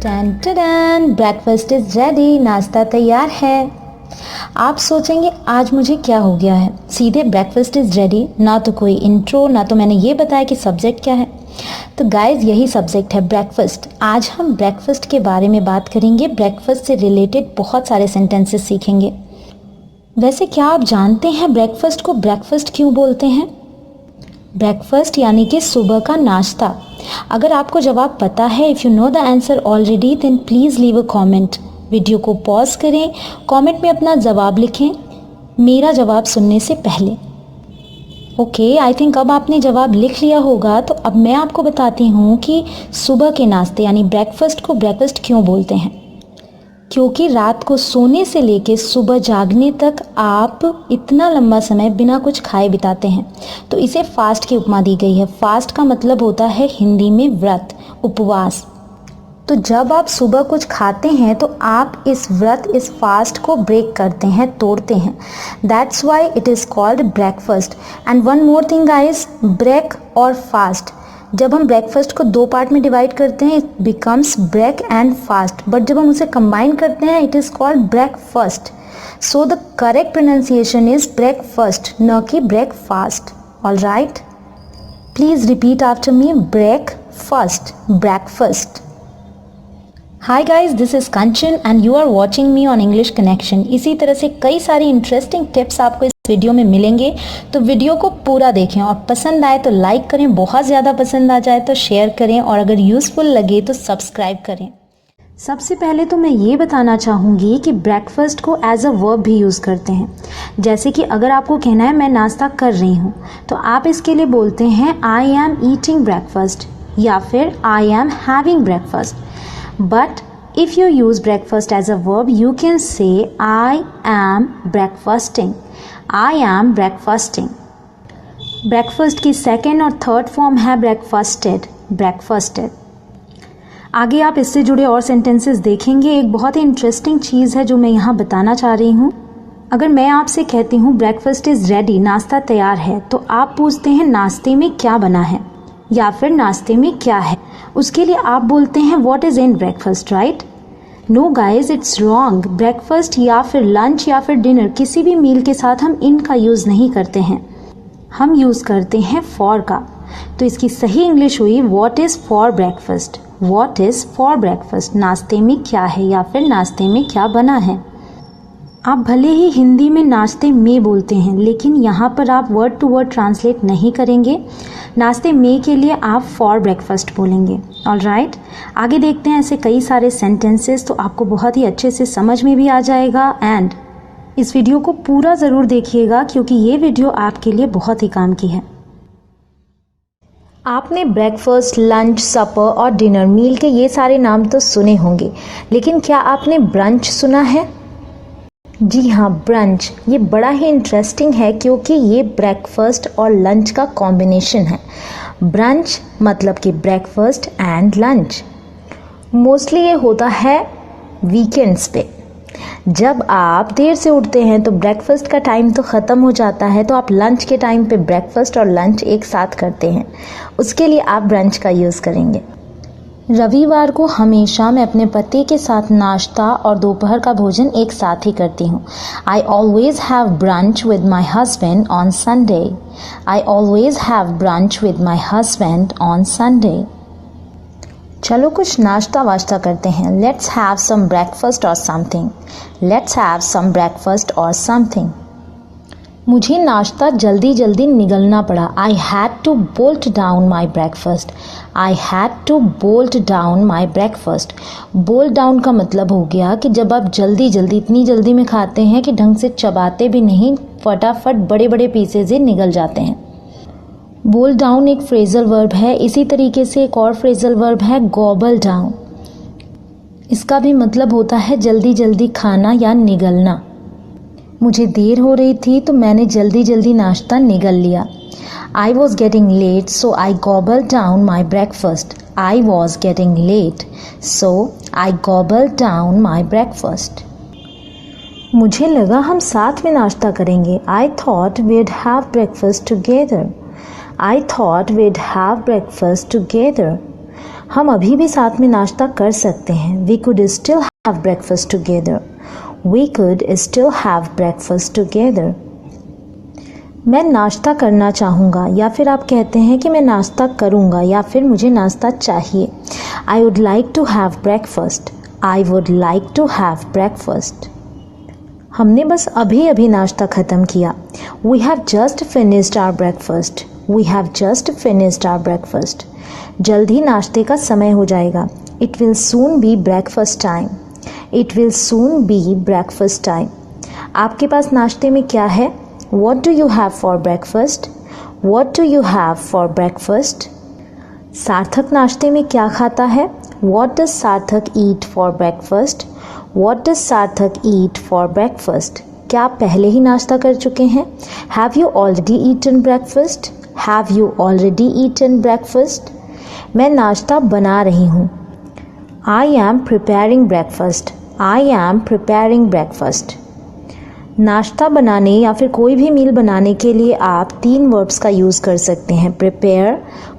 Ton टन, breakfast is ready, नाश्ता तैयार है। आप सोचेंगे आज मुझे क्या हो गया है, सीधे ब्रेकफास्ट इज़ रेडी, ना तो कोई इंट्रो, ना तो मैंने ये बताया कि सब्जेक्ट क्या है। तो गाइज यही सब्जेक्ट है, ब्रेकफास्ट। आज हम ब्रेकफास्ट के बारे में बात करेंगे, ब्रेकफास्ट से रिलेटेड बहुत सारे सेंटेंसेस सीखेंगे। वैसे क्या आप जानते हैं ब्रेकफास्ट को ब्रेकफास्ट क्यों बोलते हैं? ब्रेकफास्ट यानी कि सुबह का नाश्ता। अगर आपको जवाब पता है, if you know the answer already, then please leave a comment. Video को पॉज करें, कमेंट में अपना जवाब लिखें मेरा जवाब सुनने से पहले। ओके, आई थिंक अब आपने जवाब लिख लिया होगा। तो अब मैं आपको बताती हूँ कि सुबह के नाश्ते यानी ब्रेकफास्ट को ब्रेकफास्ट क्यों बोलते हैं। क्योंकि रात को सोने से लेके सुबह जागने तक आप इतना लंबा समय बिना कुछ खाए बिताते हैं, तो इसे फास्ट की उपमा दी गई है। फास्ट का मतलब होता है हिंदी में व्रत, उपवास। तो जब आप सुबह कुछ खाते हैं तो आप इस व्रत, इस फास्ट को ब्रेक करते हैं, तोड़ते हैं। That's why it is called breakfast. And one more thing guys, break और फास्ट, जब हम ब्रेकफास्ट को दो पार्ट में डिवाइड करते हैं it becomes break and fast, but जब हम उसे कंबाइन करते हैं it is called breakfast. So the correct pronunciation is breakfast, न कि breakfast. All right, please repeat after me, breakfast, breakfast. Hi guys, this is Kanchan and you are watching me on English Connection. इसी तरह से कई सारी interesting tips आपको इस video में मिलेंगे, तो वीडियो को पूरा देखें और पसंद आए तो लाइक करें, बहुत ज़्यादा पसंद आ जाए तो शेयर करें और अगर यूज़फुल लगे तो सब्सक्राइब करें। सबसे पहले तो मैं ये बताना चाहूँगी कि ब्रेकफास्ट को एज अ वर्ब भी यूज़ करते हैं। जैसे कि अगर आपको कहना है मैं नाश्ता कर रही हूँ, तो आप इसके लिए बोलते हैं आई एम ईटिंग ब्रेकफास्ट या फिर I am having breakfast. But if you use breakfast as a verb, you can say I am breakfasting. I am breakfasting. Breakfast की सेकेंड और थर्ड फॉर्म है breakfasted, breakfasted. आगे आप इससे जुड़े और सेंटेंसेस देखेंगे। एक बहुत ही इंटरेस्टिंग चीज़ है जो मैं यहाँ बताना चाह रही हूँ। अगर मैं आपसे कहती हूँ ब्रेकफास्ट इज़ रेडी, नाश्ता तैयार है, तो आप पूछते हैं नाश्ते में क्या बना है या फिर नाश्ते में क्या है। उसके लिए आप बोलते हैं what is in breakfast, right? No guys, it's wrong. Breakfast या फिर लंच या फिर डिनर, किसी भी मील के साथ हम इन का यूज़ नहीं करते हैं, हम यूज़ करते हैं फॉर का। तो इसकी सही इंग्लिश हुई what is for breakfast, what is for breakfast, नाश्ते में क्या है या फिर नाश्ते में क्या बना है। आप भले ही हिंदी में नाश्ते में बोलते हैं, लेकिन यहाँ पर आप वर्ड टू वर्ड ट्रांसलेट नहीं करेंगे। नाश्ते में के लिए आप फॉर ब्रेकफास्ट बोलेंगे। ऑल राइट, आगे देखते हैं ऐसे कई सारे सेंटेंसेस, तो आपको बहुत ही अच्छे से समझ में भी आ जाएगा। एंड इस वीडियो को पूरा ज़रूर देखिएगा क्योंकि ये वीडियो आपके लिए बहुत ही काम की है। आपने ब्रेकफास्ट, लंच, सपर और डिनर मील के ये सारे नाम तो सुने होंगे, लेकिन क्या आपने ब्रंच सुना है? जी हाँ, ब्रंच। ये बड़ा ही इंटरेस्टिंग है क्योंकि ये ब्रेकफास्ट और लंच का कॉम्बिनेशन है। ब्रंच मतलब कि ब्रेकफास्ट एंड लंच। मोस्टली ये होता है वीकेंड्स पे। जब आप देर से उठते हैं तो ब्रेकफास्ट का टाइम तो ख़त्म हो जाता है, तो आप लंच के टाइम पे ब्रेकफास्ट और लंच एक साथ करते हैं, उसके लिए आप ब्रंच का यूज़ करेंगे। रविवार को हमेशा मैं अपने पति के साथ नाश्ता और दोपहर का भोजन एक साथ ही करती हूँ। I always have brunch with my husband on Sunday. I always have brunch with my husband on Sunday. चलो कुछ नाश्ता वाश्ता करते हैं। Let's have some breakfast or something. Let's have some breakfast or something. मुझे नाश्ता जल्दी जल्दी निगलना पड़ा। I had to bolt down my breakfast. I had to bolt down my breakfast. Bolt down का मतलब हो गया कि जब आप जल्दी जल्दी, इतनी जल्दी में खाते हैं कि ढंग से चबाते भी नहीं, फटाफट बड़े बड़े पीसेज ही निगल जाते हैं। बोल्ट डाउन एक फ्रेजल वर्ब है। इसी तरीके से एक और फ्रेजल वर्ब है गॉबल डाउन। इसका भी मतलब होता है जल्दी जल्दी खाना या निगलना। मुझे देर हो रही थी तो मैंने जल्दी जल्दी नाश्ता निगल लिया। I was getting late so I gobbled down my breakfast. I was getting late so I gobbled down my breakfast. मुझे लगा हम साथ में नाश्ता करेंगे। I thought we'd have breakfast together. I thought we'd have breakfast together. हम अभी भी साथ में नाश्ता कर सकते हैं। We could still have breakfast together. We could still have breakfast together. मैं नाश्ता करना चाहूँगा, या फिर आप कहते हैं कि मैं नाश्ता करूँगा या फिर मुझे नाश्ता चाहिए। I would like to have breakfast. I would like to have breakfast. हमने बस अभी अभी नाश्ता ख़त्म किया। We have just finished our breakfast. We have just finished our breakfast. जल्द ही नाश्ते का समय हो जाएगा। It will soon be breakfast time. It will soon be breakfast time. आपके पास नाश्ते में क्या है? What do you have for breakfast? What do you have for breakfast? सार्थक नाश्ते में क्या खाता है? What does सार्थक eat for breakfast? What does सार्थक eat for breakfast? क्या आप पहले ही नाश्ता कर चुके हैं? Have you already eaten breakfast? Have you already eaten breakfast? मैं नाश्ता बना रही हूँ। I am preparing breakfast. I am preparing breakfast. नाश्ता बनाने या फिर कोई भी मील बनाने के लिए आप 3 वर्ब्स का यूज़ कर सकते हैं, प्रिपेयर,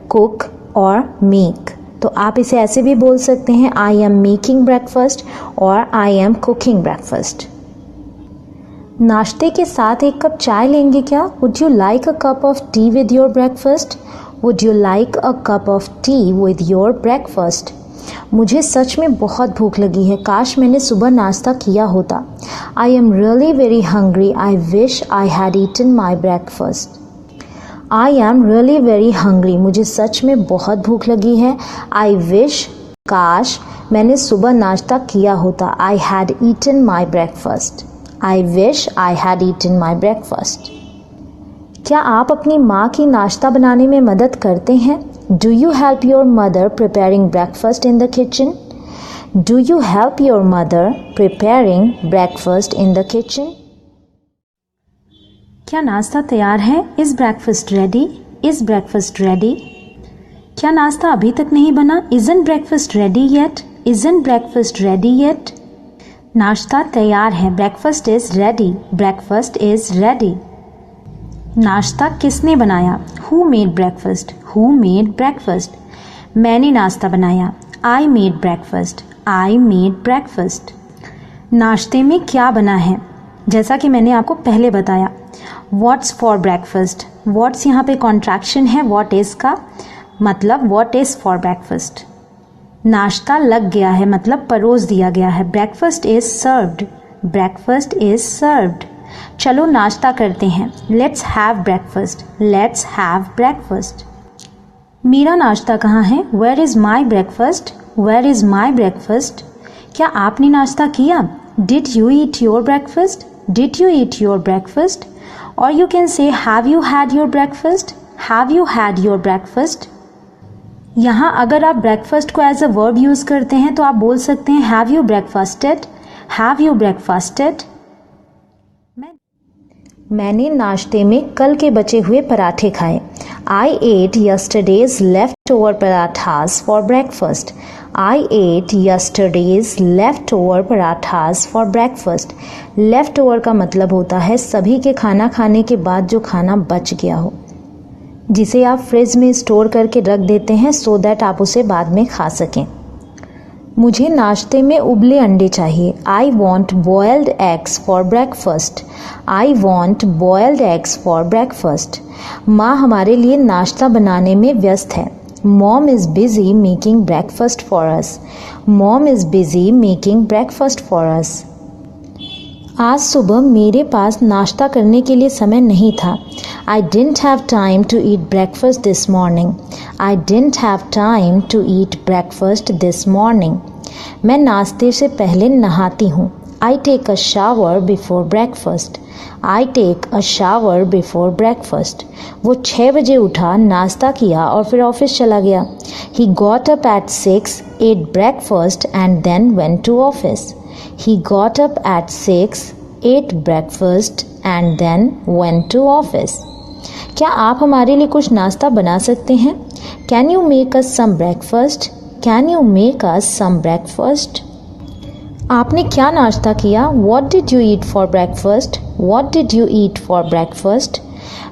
कुक और मेक। तो आप इसे ऐसे भी बोल सकते हैं, आई एम मेकिंग ब्रेकफास्ट और आई एम कुकिंग ब्रेकफास्ट। नाश्ते के साथ एक कप चाय लेंगे क्या? Would you like a cup of T with your breakfast? Would you like a cup of T with your breakfast? मुझे सच में बहुत भूख लगी है, काश मैंने सुबह नाश्ता किया होता। I am really very hungry. I wish I had eaten my breakfast. I am really very hungry. मुझे सच में बहुत भूख लगी है। आई विश, काश मैंने सुबह नाश्ता किया होता। I had eaten my breakfast. I wish I had eaten my breakfast. क्या आप अपनी माँ की नाश्ता बनाने में मदद करते हैं? Do you help your mother preparing breakfast in the kitchen? Do you help your mother preparing breakfast in the kitchen? क्या नाश्ता तैयार है? Is breakfast ready? Is breakfast ready? क्या नाश्ता अभी तक नहीं बना? Isn't breakfast ready yet? Isn't breakfast ready yet? नाश्ता तैयार है। Breakfast is ready. Breakfast is ready. नाश्ता किसने बनाया? Who made breakfast? Who made breakfast? मैंने नाश्ता बनाया। I made breakfast. I made breakfast. नाश्ते में क्या बना है? जैसा कि मैंने आपको पहले बताया, What's for breakfast? What's यहाँ पे कॉन्ट्रैक्शन है what is का, मतलब what is for breakfast. नाश्ता लग गया है मतलब परोस दिया गया है। Breakfast is served. Breakfast is served. चलो नाश्ता करते हैं। Let's have breakfast. Let's have breakfast. मेरा नाश्ता कहाँ है? Where is my breakfast? Where is my breakfast? क्या आपने नाश्ता किया? Did you eat your breakfast? Did you eat your breakfast? और you can say have you had your breakfast? Have you had your breakfast? यहाँ अगर आप breakfast को as a verb use करते हैं तो आप बोल सकते हैं have you breakfasted? Have you breakfasted? मैंने नाश्ते में कल के बचे हुए पराठे खाए। I ate yesterday's leftover parathas for breakfast. I ate yesterday's leftover parathas for breakfast. Leftover का मतलब होता है सभी के खाना खाने के बाद जो खाना बच गया हो, जिसे आप फ्रिज में स्टोर करके रख देते हैं सो दैट आप उसे बाद में खा सकें। मुझे नाश्ते में उबले अंडे चाहिए। I want boiled eggs for breakfast. I want boiled eggs for breakfast. माँ हमारे लिए नाश्ता बनाने में व्यस्त है। Mom is busy making breakfast for us. Mom is busy making breakfast for us. आज सुबह मेरे पास नाश्ता करने के लिए समय नहीं था। I didn't have time to eat breakfast this morning. I didn't have time to eat breakfast this morning. मैं नाश्ते से पहले नहाती हूँ। I take a shower before breakfast. I take a shower before breakfast. वो 6 बजे उठा, नाश्ता किया और फिर ऑफिस चला गया। He got up at 6, ate breakfast and then went to office. He got up at 6, ate breakfast and then went to office. क्या आप हमारे लिए कुछ नाश्ता बना सकते हैं? Can you make us some breakfast? Can you make us some breakfast? आपने क्या नाश्ता किया? What did you eat for breakfast? What did you eat for breakfast?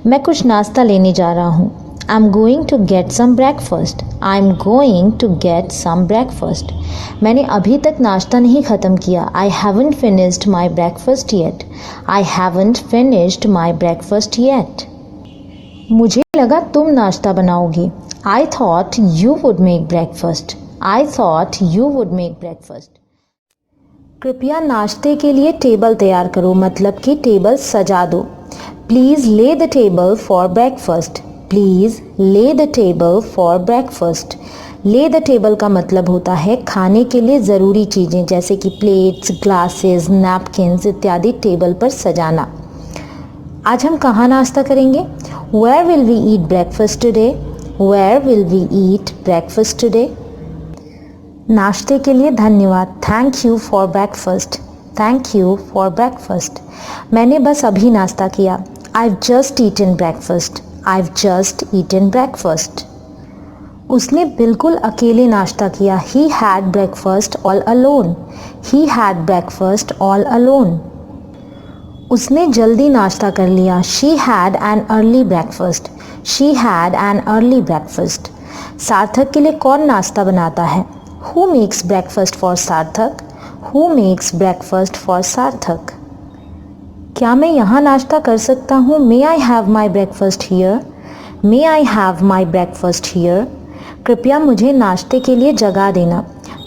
मैं कुछ नाश्ता लेने जा रहा हूँ। I am going to get some breakfast. I am going to get some breakfast. मैंने अभी तक नाश्ता नहीं ख़त्म किया। I haven't finished my breakfast yet. I haven't finished my breakfast yet. मुझे लगा तुम नाश्ता बनाओगी। I thought you would make breakfast. I thought you would make breakfast. कृपया नाश्ते के लिए टेबल तैयार करो, मतलब कि टेबल सजा दो। प्लीज़ ले the table for breakfast. Please ले द टेबल फॉर ब्रेकफास्ट। ले द टेबल का मतलब होता है खाने के लिए ज़रूरी चीज़ें जैसे कि प्लेट्स, ग्लासेस, नैपकिन्स इत्यादि टेबल पर सजाना। आज हम कहाँ नाश्ता करेंगे? Where will we eat breakfast today? Where will we eat breakfast today? नाश्ते के लिए धन्यवाद। Thank you for breakfast. Thank you for breakfast. मैंने बस अभी नाश्ता किया। I've just eaten breakfast. I've just eaten breakfast. उसने बिल्कुल अकेले नाश्ता किया। He had breakfast all alone. He had breakfast all alone. उसने जल्दी नाश्ता कर लिया। She had an early breakfast. She had an early breakfast. सार्थक के लिए कौन नाश्ता बनाता है? Who makes breakfast for सार्थक? Who makes breakfast for सार्थक? क्या मैं यहाँ नाश्ता कर सकता हूँ? May I have my breakfast here? May I have my breakfast here? कृपया मुझे नाश्ते के लिए जगा देना।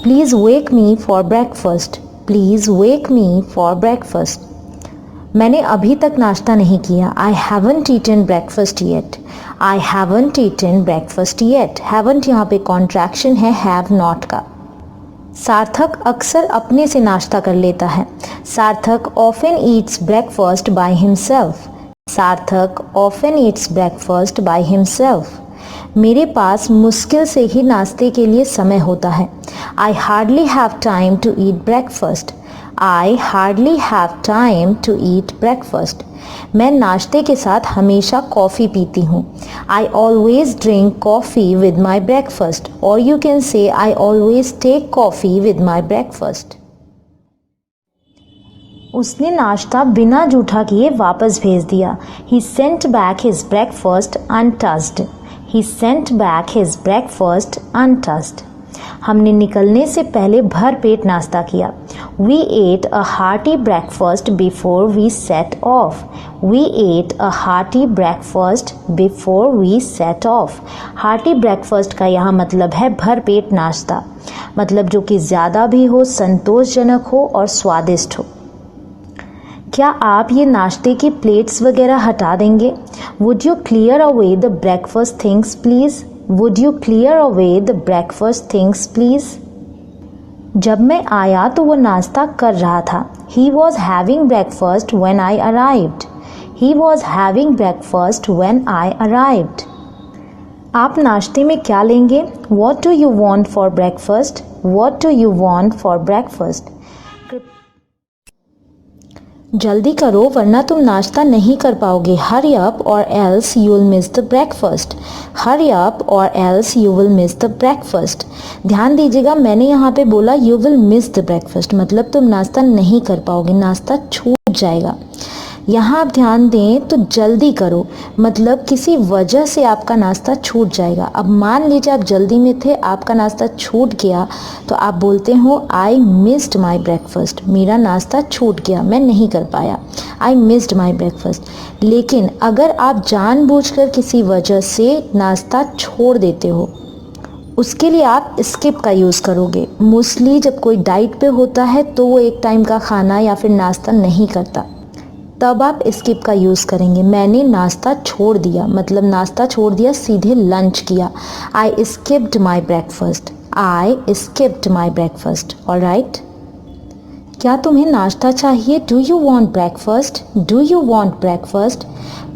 Please wake me for breakfast. Please wake me for breakfast. मैंने अभी तक नाश्ता नहीं किया। I haven't eaten breakfast yet. I haven't eaten breakfast yet. Haven't यहाँ पे कॉन्ट्रैक्शन है हैव नॉट का। सार्थक अक्सर अपने से नाश्ता कर लेता है। Sarthak often eats breakfast by himself. Sarthak often eats breakfast by himself. मेरे पास मुश्किल से ही नाश्ते के लिए समय होता है। I hardly have time to eat breakfast. I hardly have time to eat breakfast. मैं नाश्ते के साथ हमेशा कॉफ़ी पीती हूँ। I always drink coffee with my breakfast, और you can say I always take coffee with my breakfast. उसने नाश्ता बिना जूठा किए वापस भेज दिया। He sent back his breakfast untouched. He sent back his breakfast untouched. हमने निकलने से पहले भर पेट नाश्ता किया। We ate a hearty breakfast before we set off. We ate a hearty breakfast before we set off. Hearty breakfast का यहाँ मतलब है भर पेट नाश्ता, मतलब जो कि ज़्यादा भी हो, संतोषजनक हो और स्वादिष्ट हो। क्या आप ये नाश्ते की प्लेट्स वगैरह हटा देंगे? Would you clear away the breakfast things please? Would you clear away the breakfast things please? जब मैं आया तो वो नाश्ता कर रहा था। He was having breakfast when I arrived. He was having breakfast when I arrived. आप नाश्ते में क्या लेंगे? What do you want for breakfast? What do you want for breakfast? जल्दी करो वरना तुम नाश्ता नहीं कर पाओगे। Hurry up or else you will miss the breakfast. Hurry up or else you will miss the breakfast. ध्यान दीजिएगा, मैंने यहाँ पे बोला you will miss the breakfast, मतलब तुम नाश्ता नहीं कर पाओगे, नाश्ता छूट जाएगा। यहाँ आप ध्यान दें तो जल्दी करो मतलब किसी वजह से आपका नाश्ता छूट जाएगा। अब मान लीजिए आप जल्दी में थे, आपका नाश्ता छूट गया, तो आप बोलते हो आई मिस्ड माई ब्रेकफास्ट। मेरा नाश्ता छूट गया, मैं नहीं कर पाया। I missed my breakfast. लेकिन अगर आप जानबूझकर किसी वजह से नाश्ता छोड़ देते हो, उसके लिए आप स्किप का यूज़ करोगे। मोस्टली जब कोई डाइट पे होता है तो वो एक टाइम का खाना या फिर नाश्ता नहीं करता, तब आप स्किप का यूज़ करेंगे। मैंने नाश्ता छोड़ दिया मतलब नाश्ता छोड़ दिया, सीधे लंच किया। I skipped my breakfast. I skipped my breakfast. Alright, क्या तुम्हें नाश्ता चाहिए? Do you want breakfast? Do you want breakfast?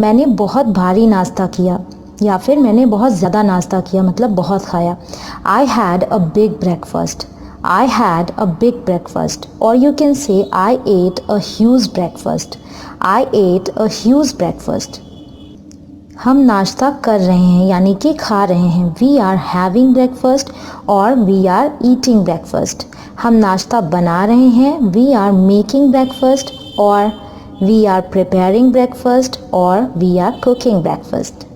मैंने बहुत भारी नाश्ता किया या फिर मैंने बहुत ज़्यादा नाश्ता किया मतलब बहुत खाया। I had a big breakfast. I had a big breakfast, or you can say I ate a huge breakfast. I ate a huge breakfast. हम नाश्ता कर रहे हैं यानी कि खा रहे हैं। We are having breakfast और we are eating breakfast. हम नाश्ता बना रहे हैं। We are making breakfast और we are preparing breakfast और we are cooking breakfast.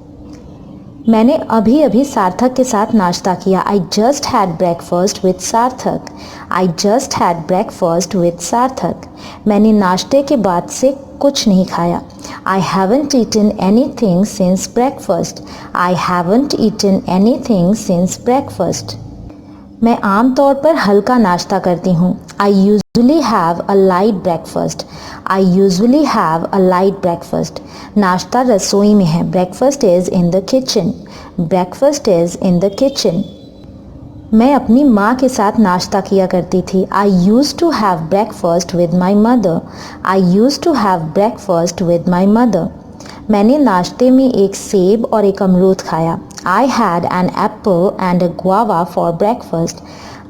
मैंने अभी अभी सार्थक के साथ नाश्ता किया। I just had breakfast with Sarthak. I just had breakfast with Sarthak. मैंने नाश्ते के बाद से कुछ नहीं खाया। I haven't eaten anything since breakfast. I haven't eaten anything since breakfast. मैं आमतौर पर हल्का नाश्ता करती हूँ। I usually have a light breakfast. I usually have a light breakfast. नाश्ता रसोई में है। Breakfast is in the kitchen. Breakfast is in the kitchen. मैं अपनी माँ के साथ नाश्ता किया करती थी। I used to have breakfast with my mother. I used to have breakfast with my mother. मैंने नाश्ते में एक सेब और एक अमरूद खाया। I had an apple and a guava for breakfast.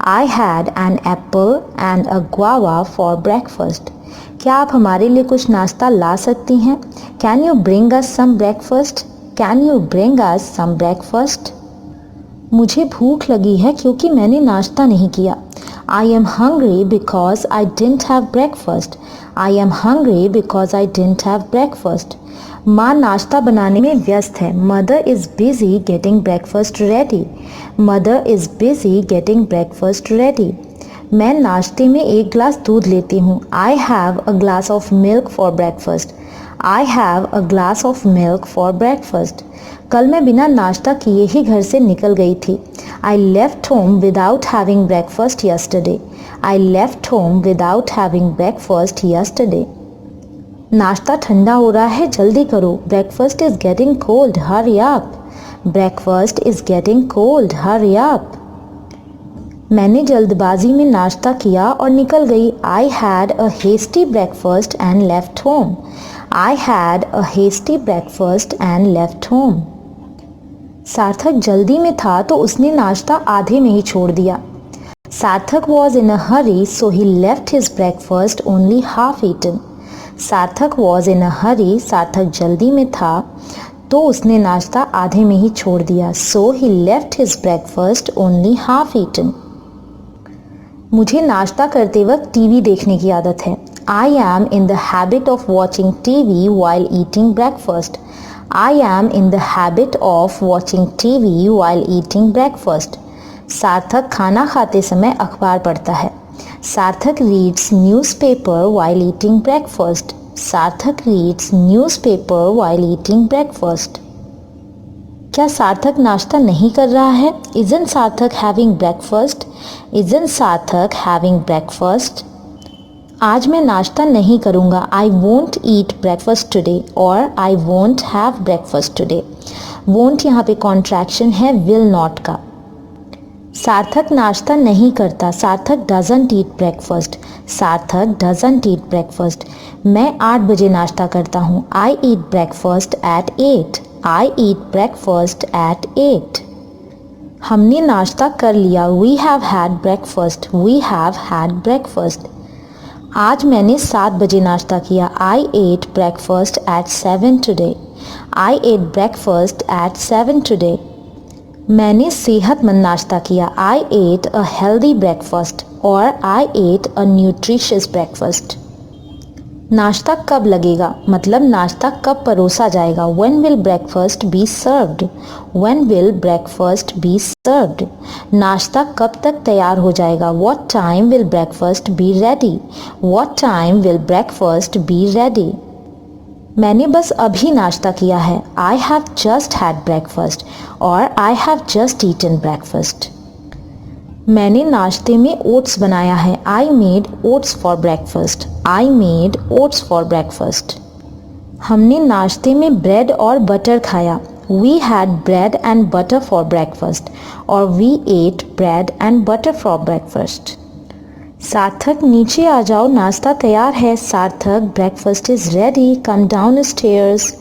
I had an apple and a guava for breakfast. क्या आप हमारे लिए कुछ नाश्ता ला सकती हैं? Can you bring us some breakfast? Can you bring us some breakfast? मुझे भूख लगी है क्योंकि मैंने नाश्ता नहीं किया। I am hungry because I didn't have breakfast. I am hungry because I didn't have breakfast. माँ नाश्ता बनाने में व्यस्त है। Mother is busy getting breakfast ready. Mother is busy getting breakfast ready. मैं नाश्ते में एक गिलास दूध लेती हूँ। I have a glass of milk for breakfast. I have a glass of milk for breakfast. कल मैं बिना नाश्ता किए ही घर से निकल गई थी। I left home without having breakfast yesterday. I left home without having breakfast yesterday. नाश्ता ठंडा हो रहा है, जल्दी करो। Breakfast is getting cold, hurry up. Breakfast is getting cold, hurry up. मैंने जल्दबाजी में नाश्ता किया और निकल गई। I had a hasty breakfast and left home. I had a hasty breakfast and left home. Sarthak जल्दी में था तो उसने नाश्ता आधे में ही छोड़ दिया। Sarthak was in a hurry so he left his breakfast only half eaten. Sarthak was in a hurry, Sarthak जल्दी में था तो उसने नाश्ता आधे में ही छोड़ दिया। So he left his breakfast only half eaten. मुझे नाश्ता करते वक्त टीवी देखने की आदत है। I am in the habit of watching TV while eating breakfast. I am in the habit of watching TV while eating breakfast. Sarthak खाना खाते समय अखबार पढ़ता है। Sarthak reads newspaper while eating breakfast. Sarthak reads newspaper while eating breakfast. क्या सार्थक नाश्ता नहीं कर रहा है? Isn't सार्थक हैविंग ब्रेकफास्ट? Isn't सार्थक हैविंग ब्रेकफास्ट? आज मैं नाश्ता नहीं करूँगा। I won't eat breakfast today और I won't have breakfast today। won't यहाँ पे कॉन्ट्रैक्शन है will not का। सार्थक नाश्ता नहीं करता। सार्थक doesn't eat breakfast। सार्थक doesn't eat breakfast। मैं 8 बजे नाश्ता करता हूँ। I eat breakfast at 8। I eat breakfast at 8। हमने नाश्ता कर लिया। We have had breakfast। We have had breakfast। आज मैंने 7 बजे नाश्ता किया। I ate breakfast at 7 today। I ate breakfast at 7 today। मैंने सेहतमंद नाश्ता किया। I ate a healthy breakfast और I ate a nutritious breakfast। नाश्ता कब लगेगा मतलब नाश्ता कब परोसा जाएगा। When will breakfast be served? When will breakfast be served? नाश्ता कब तक तैयार हो जाएगा। What time will breakfast be ready? What time will breakfast be ready? मैंने बस अभी नाश्ता किया है। I have just had breakfast और I have just eaten breakfast। मैंने नाश्ते में ओट्स बनाया है। I made oats for breakfast। I made oats for breakfast। हमने नाश्ते में ब्रेड और बटर खाया। We had bread and butter for breakfast और we ate bread and butter for breakfast। सार्थक नीचे आ जाओ, नाश्ता तैयार है। सार्थक breakfast is ready, come downstairs।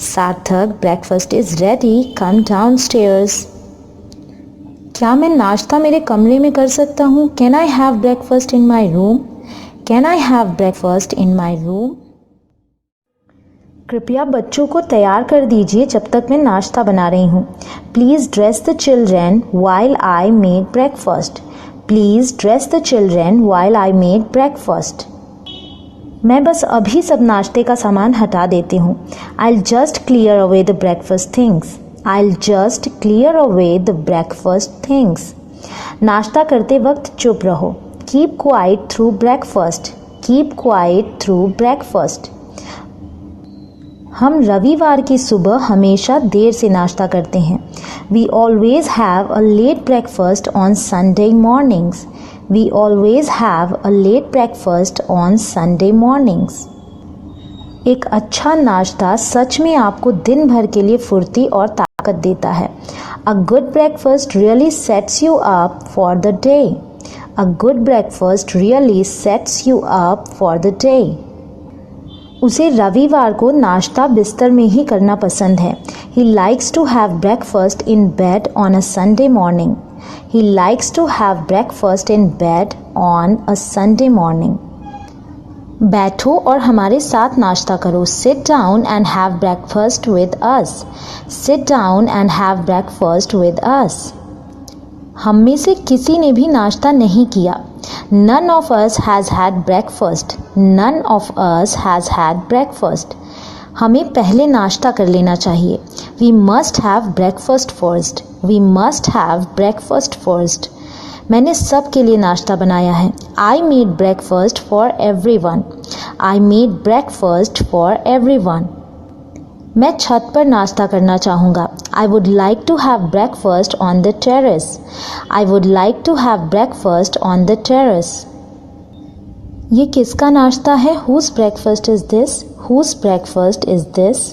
सार्थक breakfast is ready, come downstairs। क्या मैं नाश्ता मेरे कमरे में कर सकता हूँ? Can I have breakfast in my room? Can I have breakfast in my room? कृपया बच्चों को तैयार कर दीजिए जब तक मैं नाश्ता बना रही हूँ। Please dress the children while I make breakfast। Please dress the children while I make breakfast। मैं बस अभी सब नाश्ते का सामान हटा देती हूँ। I'll just clear away the breakfast things। I'll just clear away the breakfast things. नाश्ता करते वक्त चुप रहो. Keep quiet through breakfast. Keep quiet through breakfast. हम रविवार की सुबह हमेशा देर से नाश्ता करते हैं. We always have a late breakfast on Sunday mornings. We always have a late breakfast on Sunday mornings. एक अच्छा नाश्ता सच में आपको दिन भर के लिए फुर्ती और ताकत देता है. A good breakfast really sets you up for the day. A good breakfast really sets you up for the day. उसे रविवार को नाश्ता बिस्तर में ही करना पसंद है. He likes to have breakfast in bed on a Sunday morning. He likes to have breakfast in bed on a Sunday morning. बैठो और हमारे साथ नाश्ता करो. Sit down and have breakfast with us. Sit down and have breakfast with us. हम में से किसी ने भी नाश्ता नहीं किया. None of us has had breakfast. None of us has had breakfast. हमें पहले नाश्ता कर लेना चाहिए. We must have breakfast first. We must have breakfast first. मैंने सब के लिए नाश्ता बनाया है. I made breakfast for everyone. I made breakfast for everyone. मैं छत पर नाश्ता करना चाहूँगा. I would like to have breakfast on the terrace. I would like to have breakfast on the terrace. ये किसका नाश्ता है? Whose breakfast is this? Whose breakfast is this?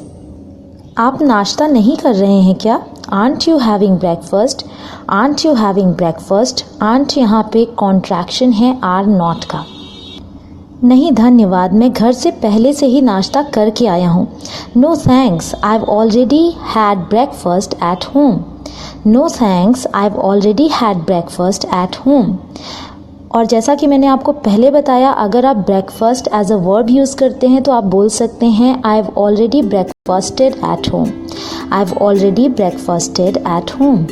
आप नाश्ता नहीं कर रहे हैं क्या? Aren't you having breakfast? Aren't you having breakfast? Aren't यहाँ पे कॉन्ट्रैक्शन है are not का. नहीं धन्यवाद, मैं घर से पहले से ही नाश्ता करके आया हूँ. No thanks, I've already had breakfast at home. No thanks, I've already had breakfast at home. और जैसा कि मैंने आपको पहले बताया, अगर आप breakfast as a verb use करते हैं तो आप बोल सकते हैं I have already breakfasted at home. I have already breakfasted at home.